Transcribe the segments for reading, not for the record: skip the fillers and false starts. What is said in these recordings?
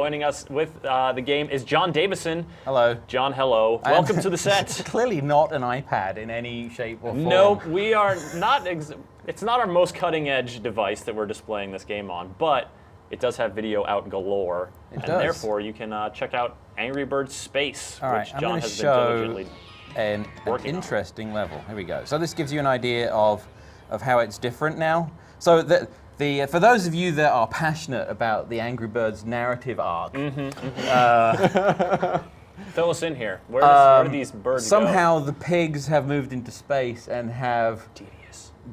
Joining us with the game is John Davison. Hello. John, hello. Welcome to the set. Clearly not an iPad in any shape or form. No, we are not. It's not our most cutting-edge device that we're displaying this game on, but it does have video out galore. It does. Therefore, you can check out Angry Birds Space, All right, which I'm John going to has been show diligently an interesting level. Here we go. So this gives you an idea of how it's different now. So for those of you that are passionate about the Angry Birds narrative arc, fill us in here. Where do these birds somehow the pigs have moved into space and have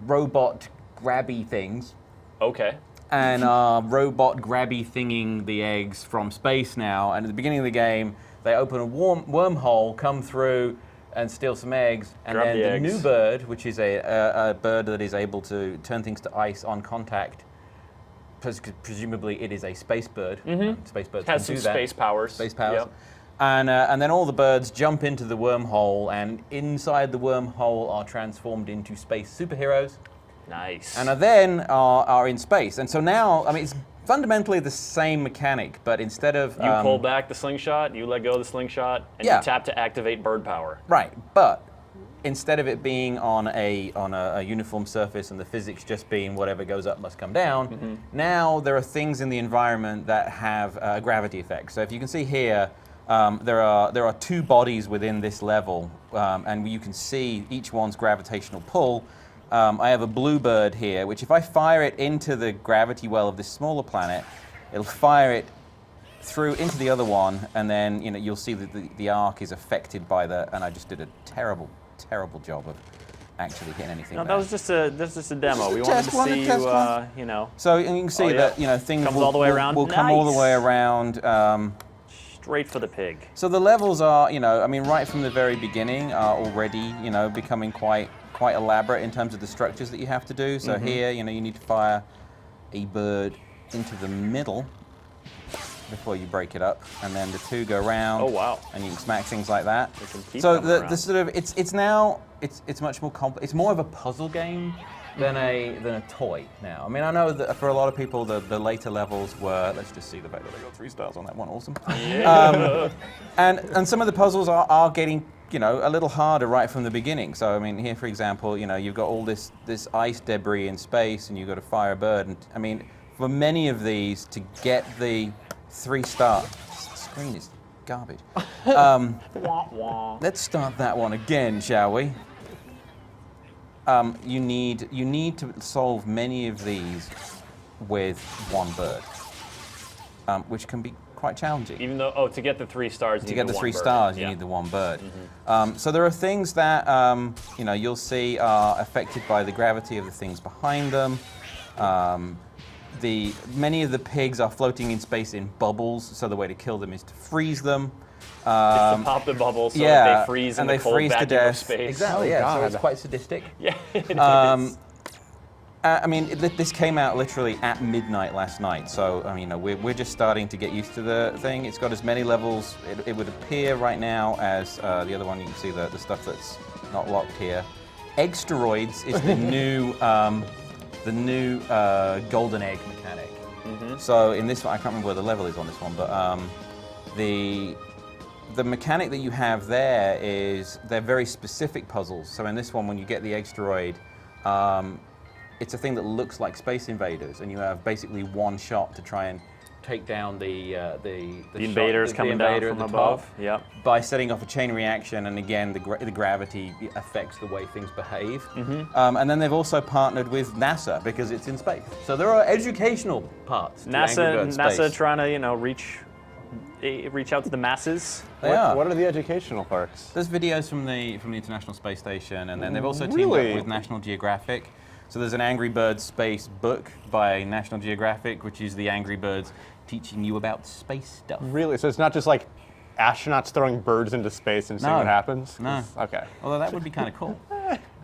robot grabby things. Okay. And robot grabby thinging the eggs from space now. And at the beginning of the game, they open a wormhole, come through, and steal some eggs. And Grab then the new bird, which is a bird that is able to turn things to ice on contact. Presumably, it is a space bird. Space birds has can some do that. space powers. Space powers. Yep. And then all the birds jump into the wormhole, and inside the wormhole are transformed into space superheroes. Nice. And then are in space. And so now, I mean, it's fundamentally the same mechanic, but instead of... You pull back the slingshot, you let go of the slingshot, and you tap to activate bird power. Right, but instead of it being on a uniform surface and the physics just being whatever goes up must come down, now there are things in the environment that have a gravity effect. So if you can see here, there are two bodies within this level, and you can see each one's gravitational pull. I have a bluebird here, which if I fire it into the gravity well of this smaller planet, it'll fire it through into the other one, and then you'll see that the arc is affected by and I just did a terrible job of actually hitting anything. No, that's just a demo. We wanted to see you, So and you can see that things will come all the way around. Straight for the pig. So the levels are, I mean, right from the very beginning are already, becoming quite elaborate in terms of the structures that you have to do. So here, you need to fire a bird into the middle before you break it up, and then the two go around. Oh wow! And you can smack things like that. They can keep so the sort of it's now much more complex. It's more of a puzzle game than a toy now. I mean, I know that for a lot of people, the later levels were. Let's just see the fact that they got 3 stars on that one. Awesome. Yeah. And some of the puzzles are getting a little harder right from the beginning. So I mean, here for example, you've got all this ice debris in space, and you've got to fire a bird. And I mean, for many of these, to get the 3 star, the screen is garbage. Let's start that one again, shall we? You need to solve many of these with one bird, which can be quite challenging. Even though, to get the 3 stars, you need the one bird. So there are things that you'll see are affected by the gravity of the things behind them. Many of the pigs are floating in space in bubbles, so the way to kill them is to freeze them. Just to pop the bubbles so that they freeze in the cold vacuum of space. Exactly, so it's quite sadistic. Yeah, it is. I mean, this came out literally at midnight last night, so I mean, we're just starting to get used to the thing. It's got as many levels, it would appear right now, as the other one. You can see the stuff that's not locked here. Egg-steroids is the new golden egg mechanic. So in this one, I can't remember where the level is on this one, but the mechanic that you have there they're very specific puzzles. So in this one, when you get the egg-steroid, it's a thing that looks like Space Invaders, and you have basically one shot to try and take down the invaders coming down from above. Yep. By setting off a chain reaction, and again, the gravity affects the way things behave. And then they've also partnered with NASA because it's in space. So there are educational parts. NASA trying to reach out to the masses. What are the educational parts? There's videos from the International Space Station, and then they've also teamed up with National Geographic. So there's an Angry Birds space book by National Geographic, which is the Angry Birds teaching you about space stuff. Really? So it's not just like astronauts throwing birds into space and seeing what happens? No. Okay. Although that would be kind of cool.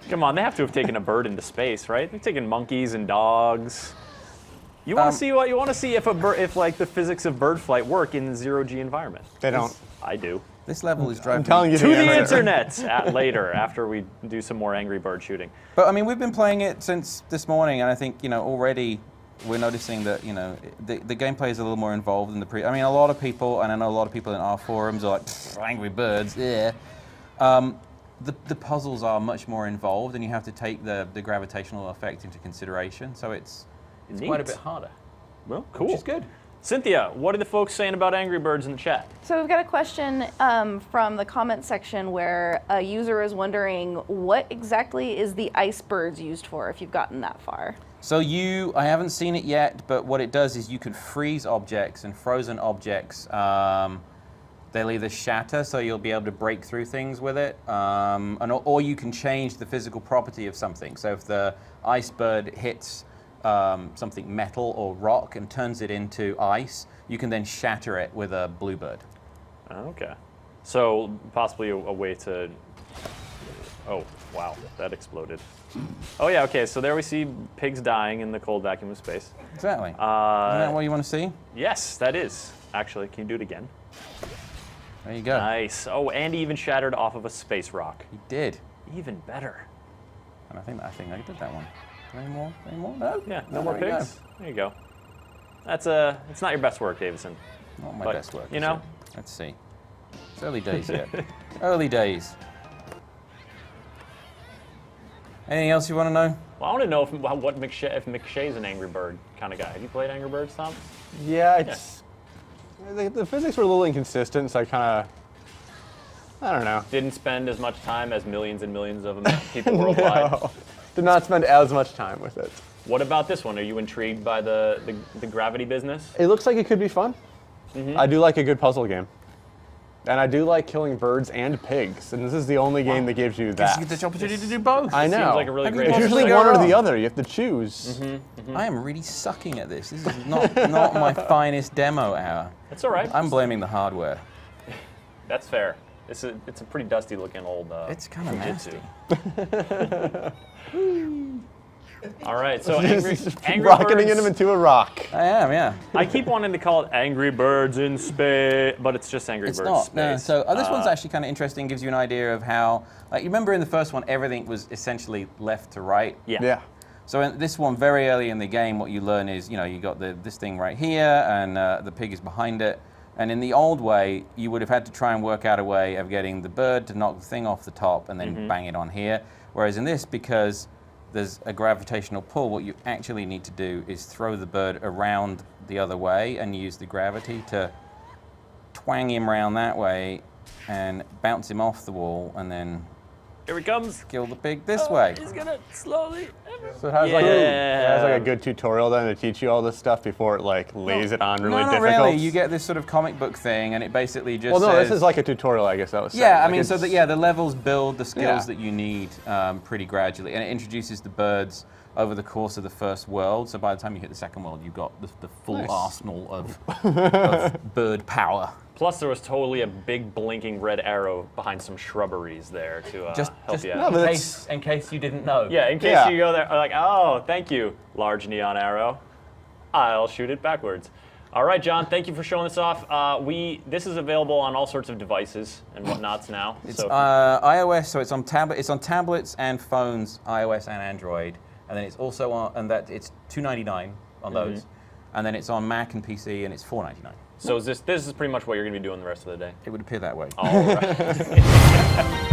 Come on, they have to have taken a bird into space, right? They've taken monkeys and dogs. You want to see what you want to see if like the physics of bird flight work in a zero-G environment. They don't. I do. This level is driving I'm telling you to the internet later after we do some more Angry Bird shooting. But I mean, we've been playing it since this morning, and I think already we're noticing that the gameplay is a little more involved than the I mean, a lot of people, and I know a lot of people in our forums are like, Angry Birds, yeah. The puzzles are much more involved, and you have to take the gravitational effect into consideration. So it's quite a bit harder. Well, cool. Which is good. Cynthia, what are the folks saying about Angry Birds in the chat? So we've got a question from the comment section where a user is wondering what exactly is the ice birds used for, if you've gotten that far. So I haven't seen it yet, but what it does is you can freeze objects, and frozen objects, they'll either shatter, so you'll be able to break through things with it, or you can change the physical property of something. So if the ice bird hits something metal or rock and turns it into ice, you can then shatter it with a bluebird. Okay. So possibly a way to... Oh, wow, that exploded. Oh yeah, okay, so there we see pigs dying in the cold vacuum of space. Exactly. Isn't that what you want to see? Yes, that is. Actually, can you do it again? There you go. Nice. Oh, and he even shattered off of a space rock. He did. Even better. And I think I did that one. Any more? Any more? No? Yeah, no more pigs? There you go. It's not your best work, Davison. Not my best work. You know? Let's see. It's early days yet. Early days. Anything else you want to know? Well, I want to know if McShay's an Angry Bird kind of guy. Have you played Angry Birds, Tom? Yeah, it's the physics were a little inconsistent, so I don't know. Didn't spend as much time as millions and millions of people worldwide. No, did not spend as much time with it. What about this one? Are you intrigued by the gravity business? It looks like it could be fun. Mm-hmm. I do like a good puzzle game. And I do like killing birds and pigs, and this is the only game that gives you that. You get the opportunity to do both. I know. Seems like a really great It's option. usually one or the other. You have to choose. I am really sucking at this. This is not my finest demo hour. That's all right. I'm blaming the hardware. That's fair. It's a pretty dusty looking old It's kind of nasty. All right, so Angry rocketing Birds. him into a rock. I am, yeah. I keep wanting to call it Angry Birds in Space, but it's just Angry It's Birds not. Space. No. So this one's actually kind of interesting. Gives you an idea of how, like, you remember in the first one, everything was essentially left to right. Yeah. So in this one, very early in the game, what you learn is, you got this thing right here, and the pig is behind it. And in the old way, you would have had to try and work out a way of getting the bird to knock the thing off the top and then bang it on here. Whereas in this, because there's a gravitational pull, what you actually need to do is throw the bird around the other way and use the gravity to twang him around that way and bounce him off the wall and then Here he comes. kill the pig this way. He's gonna slowly. So it has, it has like a good tutorial then to teach you all this stuff before it lays it on really No, not difficult. really. You get this sort of comic book thing, and it basically just Well, no, says, this is like a tutorial, I guess that was saying. yeah, I Like, mean, it's- the levels build the skills Yeah. that you need pretty gradually, and it introduces the birds over the course of the first world. So by the time you hit the second world, you've got the full Nice. arsenal of bird power. Plus, there was totally a big blinking red arrow behind some shrubberies there to help you no, out. but In case you didn't know. Yeah, in case Yeah. you go there, like, oh, thank you, large neon arrow. I'll shoot it backwards. All right, John, thank you for showing this off. This is available on all sorts of devices and whatnots now. It's So iOS, so it's on tablets and phones, iOS and Android, and then it's also on, and that it's $2.99 on those, and then it's on Mac and PC, and it's $4.99. so this is pretty much what you're going to be doing the rest of the day. It would appear that way. All right.